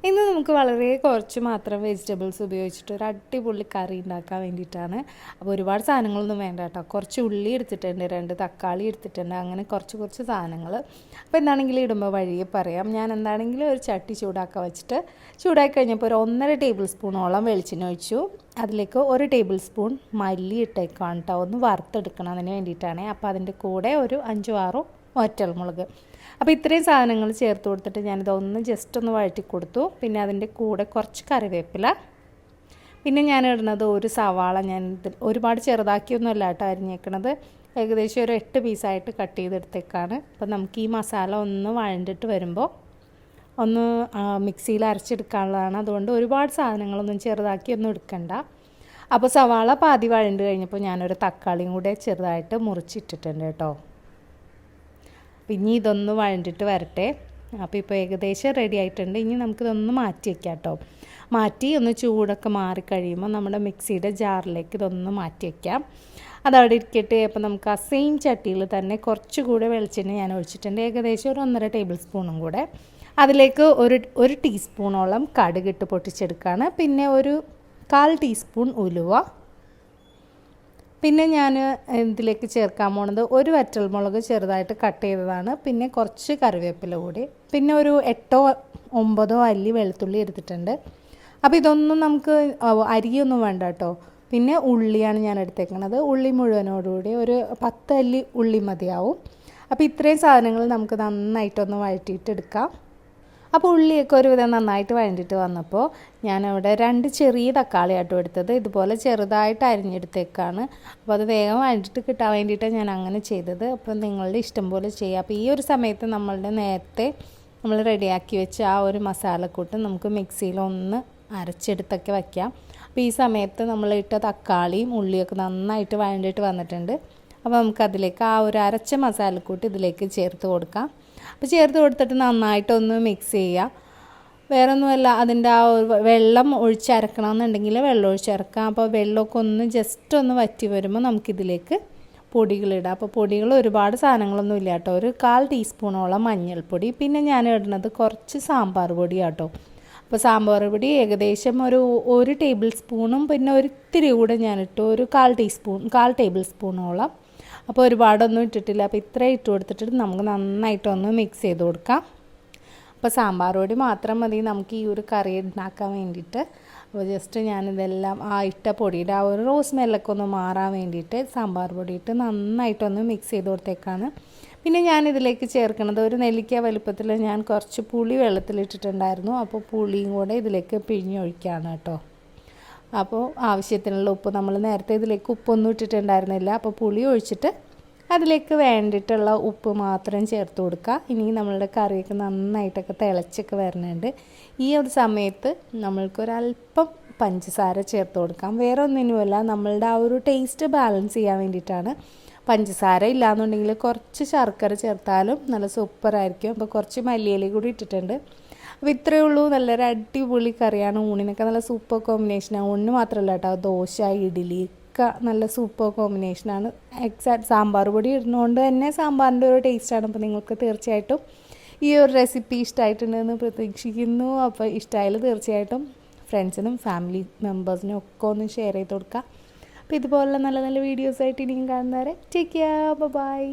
ഇന്ന് നമുക്ക് വളരെ കുറച്ച് മാത്രം വെജിറ്റബിൾസ് ഉപയോഗിച്ചിട്ട് ഒരു അടിപൊളി കറി ഉണ്ടാക്കാൻ വേണ്ടിയിട്ടാണ്. അപ്പോൾ ഒരുപാട് സാധനങ്ങളൊന്നും വേണ്ട കേട്ടോ. കുറച്ച് ഉള്ളി എടുത്തിട്ടുണ്ട്, 2 തക്കാളി എടുത്തിട്ടുണ്ട്, അങ്ങനെ കുറച്ച് സാധനങ്ങൾ. അപ്പോൾ എന്താണെങ്കിലും ഇടുമ്പോൾ വഴിയെ പറയാം. ഞാൻ എന്താണെങ്കിലും ഒരു ചട്ടി ചൂടാക്കാൻ വെച്ചിട്ട് ചൂടാക്കി കഴിഞ്ഞപ്പോൾ ഒരു 1.5 ടേബിൾ സ്പൂണോളം വെളിച്ചെണ്ണ ഒഴിച്ചു. അതിലേക്ക് 1 ടേബിൾ സ്പൂൺ മല്ലി ഇട്ടേക്കാണ് കേട്ടോ. ഒന്ന് വറുത്തെടുക്കണം, അതിന് വേണ്ടിയിട്ടാണ്. അപ്പോൾ അതിൻ്റെ കൂടെ ഒരു 5-6 വറ്റൽമുളക്. അപ്പോൾ ഇത്രയും സാധനങ്ങൾ ചേർത്ത് കൊടുത്തിട്ട് ഞാനിതൊന്ന് ജസ്റ്റ് ഒന്ന് വഴറ്റി കൊടുത്തു. പിന്നെ അതിൻ്റെ കൂടെ കുറച്ച് കറിവേപ്പില, പിന്നെ ഞാൻ ഇടുന്നത് ഒരു സവാള. ഞാൻ ഒരുപാട് ചെറുതാക്കിയൊന്നുമല്ല കേട്ടോ അരിഞ്ഞേക്കണത്, ഏകദേശം ഒരു 8 പീസായിട്ട് കട്ട് ചെയ്തെടുത്തേക്കാണ്. അപ്പോൾ നമുക്ക് ഈ മസാല ഒന്ന് വഴണ്ടിട്ട് വരുമ്പോൾ ഒന്ന് മിക്സിയിൽ അരച്ചെടുക്കാനുള്ളതാണ്. അതുകൊണ്ട് ഒരുപാട് സാധനങ്ങളൊന്നും ചെറുതാക്കിയൊന്നും എടുക്കണ്ട. അപ്പോൾ സവാള പാതി വഴണ്ട് കഴിഞ്ഞപ്പോൾ ഞാനൊരു തക്കാളിയും കൂടെ ചെറുതായിട്ട് മുറിച്ചിട്ടിട്ടുണ്ട് കേട്ടോ. പിന്നെ ഇതൊന്ന് വഴണ്ടിട്ട് വരട്ടെ. അപ്പോൾ ഇപ്പോൾ ഏകദേശം റെഡി ആയിട്ടുണ്ട്. ഇനി നമുക്കിതൊന്ന് മാറ്റി വയ്ക്കാം കേട്ടോ. മാറ്റി ഒന്ന് ചൂടൊക്കെ മാറിക്കഴിയുമ്പോൾ നമ്മുടെ മിക്സിയുടെ ജാറിലേക്ക് ഇതൊന്ന് മാറ്റി വയ്ക്കാം. അതവിടെ ഇരിക്കട്ടെ. അപ്പോൾ നമുക്ക് ആ സെയിം ചട്ടിയിൽ തന്നെ കുറച്ചുകൂടെ വെളിച്ചെണ്ണ ഞാൻ ഒഴിച്ചിട്ടുണ്ട്, ഏകദേശം ഒരു 1.5 ടേബിൾ സ്പൂണും കൂടെ. അതിലേക്ക് ഒരു ടീസ്പൂണോളം കടുകിട്ട് പൊട്ടിച്ചെടുക്കുകയാണ്. പിന്നെ ഒരു 1/4 ടീസ്പൂൺ ഉലുവ. പിന്നെ ഞാൻ ഇതിലേക്ക് ചേർക്കാൻ പോണത് ഒരു വറ്റൽമുളക് ചെറുതായിട്ട് കട്ട് ചെയ്തതാണ്. പിന്നെ കുറച്ച് കറിവേപ്പില കൂടി, പിന്നെ ഒരു 8-9 അല്ലി വെളുത്തുള്ളി എടുത്തിട്ടുണ്ട്. അപ്പോൾ ഇതൊന്നും നമുക്ക് അരിയൊന്നും വേണ്ട കേട്ടോ. പിന്നെ ഉള്ളിയാണ് ഞാൻ എടുത്തേക്കുന്നത്. ഉള്ളി മുഴുവനോടുകൂടി ഒരു 10 അല്ലി ഉള്ളി മതിയാവും. അപ്പോൾ ഇത്രയും സാധനങ്ങൾ നമുക്ക് നന്നായിട്ടൊന്ന് വഴറ്റിയിട്ടെടുക്കാം. അപ്പോൾ ഉള്ളിയൊക്കെ ഒരുവിധം നന്നായിട്ട് വഴണ്ടിട്ട് വന്നപ്പോൾ ഞാനവിടെ 2 ചെറിയ തക്കാളി ആട്ടോ എടുത്തത്. ഇതുപോലെ ചെറുതായിട്ട് അരിഞ്ഞെടുത്തേക്കാണ്. അപ്പോൾ അത് വേഗം വഴണ്ടിട്ട് കിട്ടാൻ വേണ്ടിയിട്ടാണ് ഞാൻ അങ്ങനെ ചെയ്തത്. അപ്പോൾ നിങ്ങളുടെ ഇഷ്ടം പോലെ ചെയ്യുക. അപ്പോൾ ഈ ഒരു സമയത്ത് നേരത്തെ നമ്മൾ റെഡിയാക്കി വെച്ച ആ ഒരു മസാലക്കൂട്ട് നമുക്ക് മിക്സിയിലൊന്ന് അരച്ചെടുത്തൊക്കെ വയ്ക്കാം. അപ്പോൾ ഈ സമയത്ത് നമ്മളിട്ട തക്കാളിയും ഉള്ളിയൊക്കെ നന്നായിട്ട് വഴണ്ടിട്ട് വന്നിട്ടുണ്ട്. അപ്പോൾ നമുക്കതിലേക്ക് ആ ഒരു അരച്ച മസാലക്കൂട്ട് ഇതിലേക്ക് ചേർത്ത് കൊടുക്കാം. അപ്പോൾ ചേർത്ത് കൊടുത്തിട്ട് നന്നായിട്ടൊന്ന് മിക്സ് ചെയ്യുക. വേറൊന്നുമല്ല, അതിൻ്റെ ആ വെള്ളം ഒഴിച്ചരക്കണമെന്നുണ്ടെങ്കിൽ വെള്ളം ഒഴിച്ചരക്കാം. അപ്പോൾ വെള്ളമൊക്കെ ഒന്ന് ജസ്റ്റ് ഒന്ന് വറ്റി വരുമ്പോൾ നമുക്കിതിലേക്ക് പൊടികളിടാം. അപ്പോൾ പൊടികൾ ഒരുപാട് സാധനങ്ങളൊന്നും ഇല്ല കേട്ടോ. ഒരു 1/4 ടീസ്പൂണോളം മഞ്ഞൾപ്പൊടി, പിന്നെ ഞാൻ ഇടുന്നത് കുറച്ച് സാമ്പാർ പൊടി കേട്ടോ. അപ്പോൾ സാമ്പാർ പൊടി ഏകദേശം ഒരു ടേബിൾ സ്പൂണും പിന്നെ ഒരിത്തിരി കൂടെ ഞാനിട്ടു, ഒരു 1/4 ടേബിൾ സ്പൂണോളം. അപ്പോൾ ഒരുപാടൊന്നും ഇട്ടിട്ടില്ല. അപ്പോൾ ഇത്ര ഇട്ട് കൊടുത്തിട്ട് നമുക്ക് നന്നായിട്ടൊന്ന് മിക്സ് ചെയ്ത് കൊടുക്കാം. അപ്പോൾ സാമ്പാർ പൊടി മാത്രം മതി നമുക്ക് ഈ ഒരു കറി ഉണ്ടാക്കാൻ വേണ്ടിയിട്ട്. അപ്പോൾ ജസ്റ്റ് ഞാനിതെല്ലാം ആ ഇട്ട പൊടിയുടെ ആ ഒരു റോസ് സ്മെല്ലൊക്കെ ഒന്ന് മാറാൻ വേണ്ടിയിട്ട് സാമ്പാർ പൊടി ഇട്ട് നന്നായിട്ടൊന്ന് മിക്സ് ചെയ്ത് കൊടുത്തേക്കാണ്. പിന്നെ ഞാനിതിലേക്ക് ചേർക്കുന്നത് ഒരു നെല്ലിക്ക വലുപ്പത്തിൽ ഞാൻ കുറച്ച് പുളി വെള്ളത്തിലിട്ടിട്ടുണ്ടായിരുന്നു. അപ്പോൾ പുളിയും കൂടെ ഇതിലേക്ക് പിഴിഞ്ഞൊഴിക്കുകയാണ് കേട്ടോ. അപ്പോൾ ആവശ്യത്തിനുള്ള ഉപ്പ്, നമ്മൾ നേരത്തെ ഇതിലേക്ക് ഉപ്പൊന്നും ഇട്ടിട്ടുണ്ടായിരുന്നില്ല. അപ്പോൾ പുളി ഒഴിച്ചിട്ട് അതിലേക്ക് വേണ്ടിയിട്ടുള്ള ഉപ്പ് മാത്രം ചേർത്ത് കൊടുക്കുക. ഇനി നമ്മളുടെ കറിയൊക്കെ നന്നായിട്ടൊക്കെ തിളച്ചൊക്കെ വരുന്നുണ്ട്. ഈ ഒരു സമയത്ത് നമ്മൾക്കൊരല്പം പഞ്ചസാര ചേർത്ത് കൊടുക്കാം. വേറെ ഒന്നിനുമല്ല, നമ്മളുടെ ആ ഒരു ടേസ്റ്റ് ബാലൻസ് ചെയ്യാൻ വേണ്ടിയിട്ടാണ്. പഞ്ചസാര ഇല്ലയെന്നുണ്ടെങ്കിൽ കുറച്ച് ശർക്കര ചേർത്താലും നല്ല സൂപ്പറായിരിക്കും. അപ്പോൾ കുറച്ച് മല്ലിയില കൂടി ഇട്ടിട്ടുണ്ട്. അപ്പോൾ ഇത്രയേ ഉള്ളൂ. നല്ലൊരു അടിപൊളി കറിയാണ്. ഊണിനൊക്കെ നല്ല സൂപ്പർ കോമ്പിനേഷനാണ്. ഊണിന് മാത്രമല്ല കേട്ടോ, ദോശ, ഇഡ്ഡലി ഒക്കെ നല്ല സൂപ്പർ കോമ്പിനേഷനാണ്. സാമ്പാർ പൊടി ഇടുന്നതുകൊണ്ട് തന്നെ സാമ്പാറിൻ്റെ ഒരു ടേസ്റ്റാണ്. അപ്പോൾ നിങ്ങൾക്ക് തീർച്ചയായിട്ടും ഈ ഒരു റെസിപ്പി ഇഷ്ടമായിട്ടുണ്ടെന്ന് പ്രതീക്ഷിക്കുന്നു. അപ്പോൾ ഇഷ്ടമായാലും തീർച്ചയായിട്ടും ഫ്രണ്ട്സിനും ഫാമിലി മെമ്പേഴ്സിനും ഒക്കെ ഒന്ന് ഷെയർ ചെയ്ത് കൊടുക്കുക. അപ്പോൾ ഇതുപോലുള്ള നല്ല നല്ല വീഡിയോസായിട്ട് ഇനിയും കാണുന്നവരെ ടേക്ക് കെയർ, ബൈ.